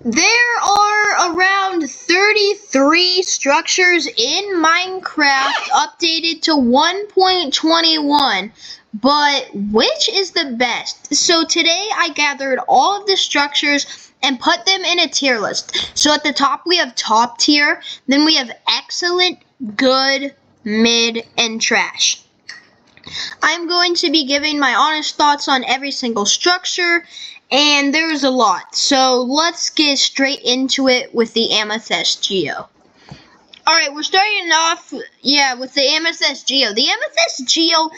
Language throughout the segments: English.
There are around 33 structures in Minecraft updated to 1.21, but which is the best? So today I gathered all of the structures and put them in a tier list. So at the top we have top tier, then we have excellent, good, mid, and trash. I'm going to be giving my honest thoughts on every single structure, and there's a lot. So let's get straight into it with the Amethyst Geo. Alright, we're starting off, with the Amethyst Geo. The Amethyst Geo,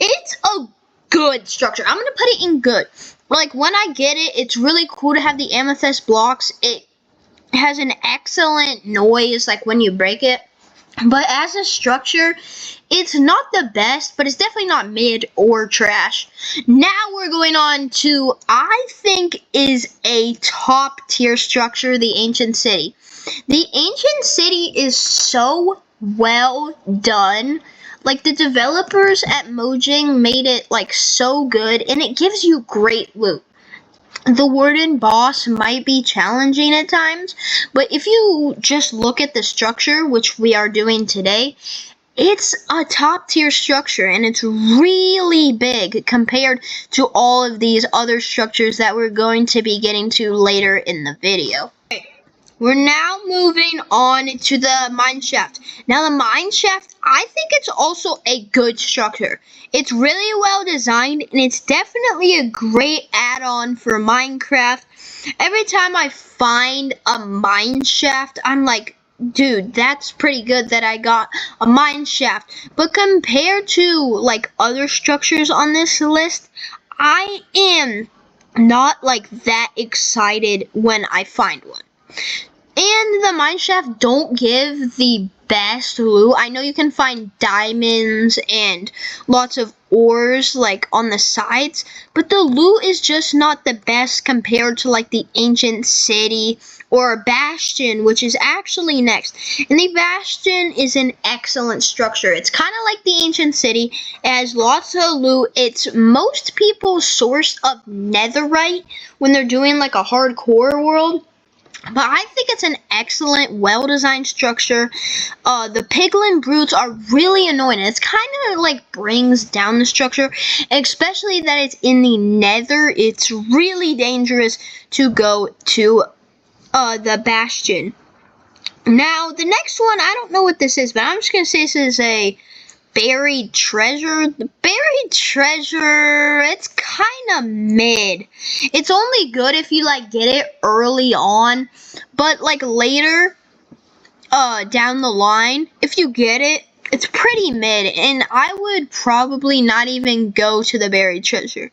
it's a good structure. I'm going to put it in good. Like, when I get it, it's really cool to have the Amethyst blocks. It has an excellent noise, like, when you break it. But as a structure, it's not the best, but it's definitely not mid or trash. Now we're going on to, I think, is a top tier structure, the Ancient City. The Ancient City is so well done. Like, the developers at Mojang made it, like, so good, and it gives you great loot. The Warden boss might be challenging at times, but if you just look at the structure, which we are doing today, it's a top tier structure and it's really big compared to all of these other structures that we're going to be getting to later in the video. We're now moving on to the Mineshaft. Now the Mineshaft, I think it's also a good structure. It's really well designed and it's definitely a great add-on for Minecraft. Every time I find a Mineshaft, I'm like, dude, that's pretty good that I got a Mineshaft. But compared to like other structures on this list, I am not like that excited when I find one. And the Mineshaft don't give the best loot. I know you can find diamonds and lots of ores like on the sides, but the loot is just not the best compared to like the Ancient City or Bastion, which is actually next. And the Bastion is an excellent structure. It's kind of like the Ancient City. It has lots of loot. It's most people's source of netherite when they're doing like a hardcore world. But I think it's an excellent, well-designed structure. The piglin brutes are really annoying. It's kind of like brings down the structure, especially that it's in the nether. It's really dangerous to go to the Bastion. Now, the next one, I don't know what this is, but I'm just going to say this is a buried treasure. The buried treasure, it's kind of mid. It's only good if you like get it early on, but like later down the line, if you get it, it's pretty mid, and I would probably not even go to the buried treasure.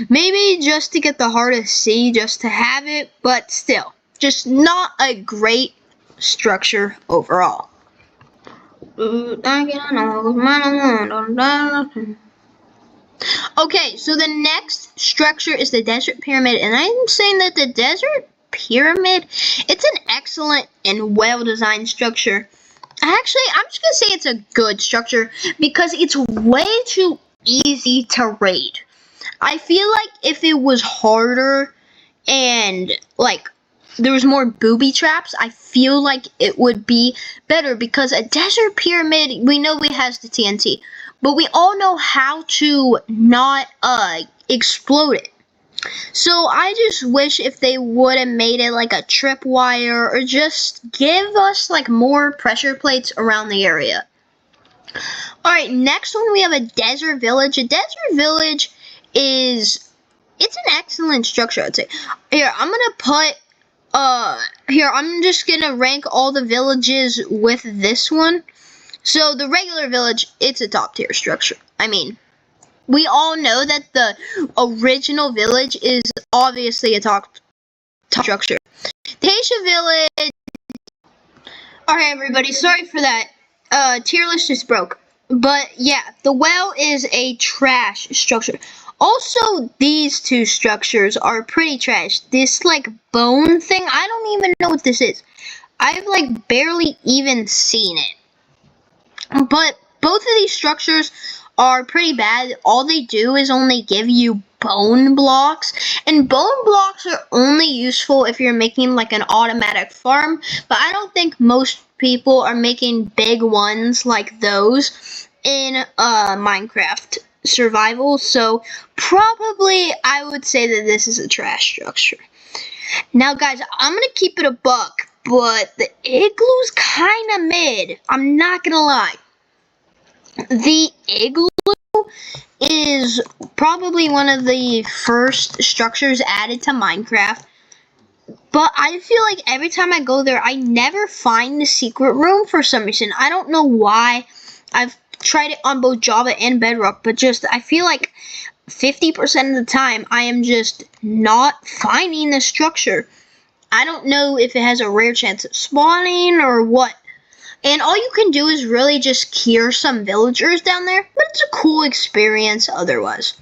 Maybe just to get the Heart of Sea, just to have it, but still, just not a great structure overall. Okay, so the next structure is the Desert Pyramid, and I'm saying that the Desert Pyramid, it's an excellent and well-designed structure. Actually, I'm just going to say it's a good structure because it's way too easy to raid. I feel like if it was harder and, like, there was more booby traps, I feel like it would be better because a Desert Pyramid, we know it has the TNT, but we all know how to not explode it. So I just wish if they would have made it like a tripwire or just give us like more pressure plates around the area. Alright, next one we have a desert village. A desert village it's an excellent structure, I'd say. Here, I'm gonna put I'm just gonna rank all the villages with this one. So the regular village, it's a top tier structure. I mean, we all know that the original village is obviously a top structure. The Acacia village. Alright everybody, sorry for that. Tier list just broke. But yeah, the well is a trash structure. Also, these two structures are pretty trash. This, like, bone thing, I don't even know what this is. I've, like, barely even seen it. But both of these structures are pretty bad. All they do is only give you bone blocks, and bone blocks are only useful if you're making like an automatic farm, but I don't think most people are making big ones like those in Minecraft survival, so probably I would say that this is a trash structure. Now guys, I'm gonna keep it a buck, but the igloo's kinda mid, I'm not gonna lie. The igloo is probably one of the first structures added to Minecraft, but I feel like every time I go there, I never find the secret room for some reason. I don't know why. I've tried it on both Java and Bedrock, but just I feel like 50% of the time I am just not finding the structure. I don't know if it has a rare chance of spawning or what. And all you can do is really just cure some villagers down there, but it's a cool experience otherwise.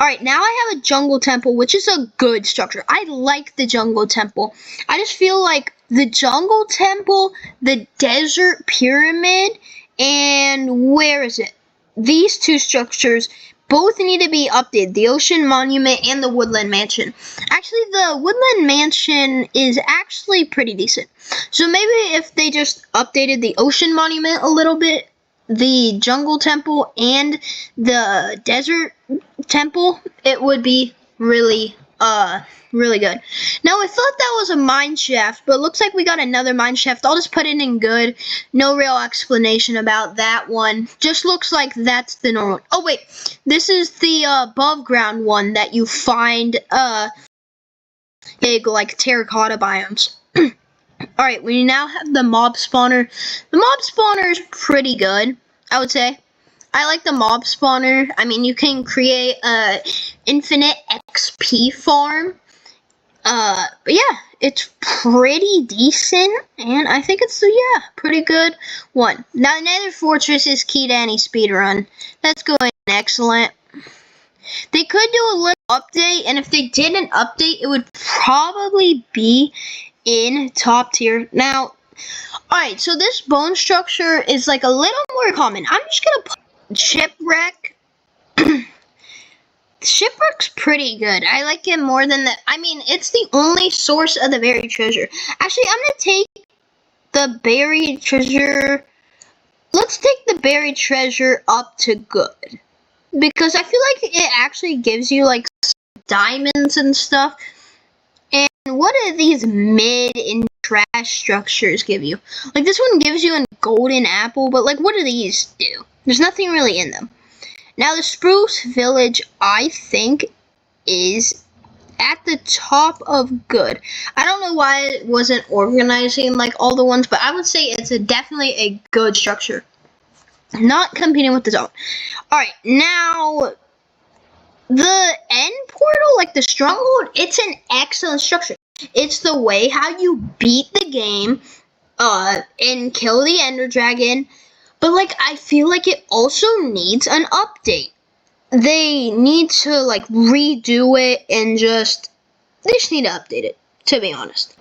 Alright, now I have a jungle temple, which is a good structure. I like the jungle temple. I just feel like the jungle temple, the desert pyramid, and where is it? These two structures both need to be updated. The ocean monument and the woodland mansion. Actually, the woodland mansion is actually pretty decent. So maybe if they just updated the ocean monument a little bit, the jungle temple and the desert temple, it would be really good. Now I thought that was a mine shaft, but it looks like we got another mine shaft. I'll just put it in good. No real explanation about that one. Just looks like that's the normal. Oh wait, this is the above ground one that you find big like terracotta biomes. Alright, we now have the mob spawner. The mob spawner is pretty good, I would say. I like the mob spawner. I mean, you can create a infinite XP farm. But yeah, it's pretty decent, and I think it's, yeah, pretty good one. Now, Nether Fortress is key to any speedrun. That's going excellent. They could do a little update, and if they did an update, it would probably be in top tier. Now, alright, so this bone structure is like a little more common. I'm just gonna put shipwreck. Shipwreck's pretty good. I like it more than the, I mean, it's the only source of the buried treasure. Actually, I'm gonna take the buried treasure. Let's take the buried treasure up to good, because I feel like it actually gives you like diamonds and stuff. And what do these mid and trash structures give you? Like this one gives you a golden apple, but like what do these do? There's nothing really in them. Now the spruce village, I think, is at the top of good. I don't know why it wasn't organizing like all the ones, but I would say it's definitely a good structure. Not competing with the zone. Alright, now the end portal, like the stronghold, it's an excellent structure. It's the way how you beat the game and kill the ender dragon. But like I feel like it also needs an update. They need to like redo it and they just need to update it, to be honest.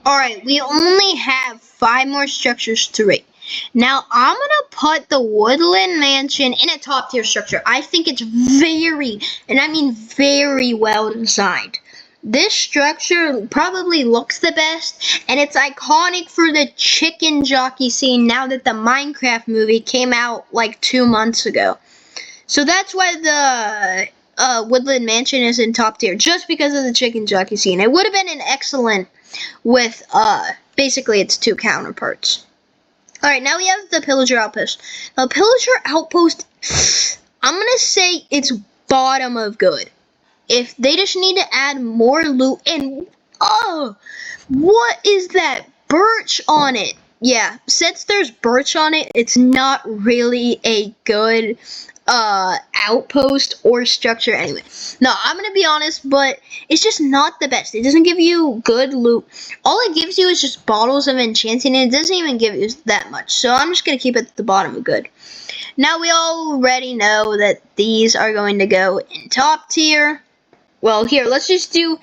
Alright, we only have 5 more structures to rate. Now, I'm going to put the woodland mansion in a top tier structure. I think it's very, and I mean very well designed. This structure probably looks the best, and it's iconic for the chicken jockey scene now that the Minecraft movie came out like 2 months ago. So that's why the woodland mansion is in top tier, just because of the chicken jockey scene. It would have been an excellent with basically its 2 counterparts. Alright, now we have the pillager outpost. Now, pillager outpost, I'm going to say it's bottom of good. If they just need to add more loot, and, oh, what is that? Birch on it. Yeah, since there's birch on it, it's not really a good outpost or structure anyway. No, I'm gonna be honest, but it's just not the best. It doesn't give you good loot. All it gives you is just bottles of enchanting, and it doesn't even give you that much. So I'm just gonna keep it at the bottom of good. Now we already know that these are going to go in top tier. Well, here, let's just do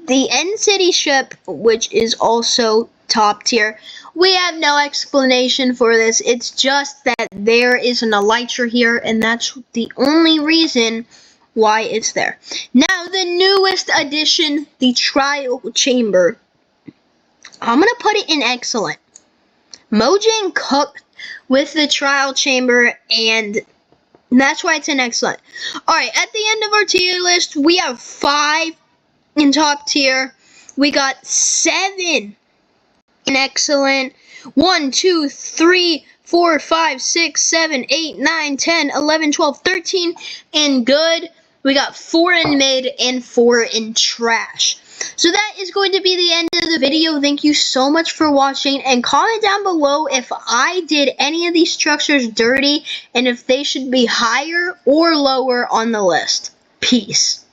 the End City ship, which is also top tier. We have no explanation for this. It's just that there is an elytra here, and that's the only reason why it's there. Now, the newest addition, the trial chamber. I'm going to put it in excellent. Mojang cooked with the trial chamber, and that's why it's in excellent. Alright, at the end of our tier list, we have 5 in top tier. We got 7 in excellent. 1, 2, 3, 4, 5, 6, 7, 8, 9, 10, 11, 12, 13 in good. We got 4 in mid and 4 in trash. So that is going to be the end of the video. Thank you so much for watching, and comment down below if I did any of these structures dirty and if they should be higher or lower on the list. Peace.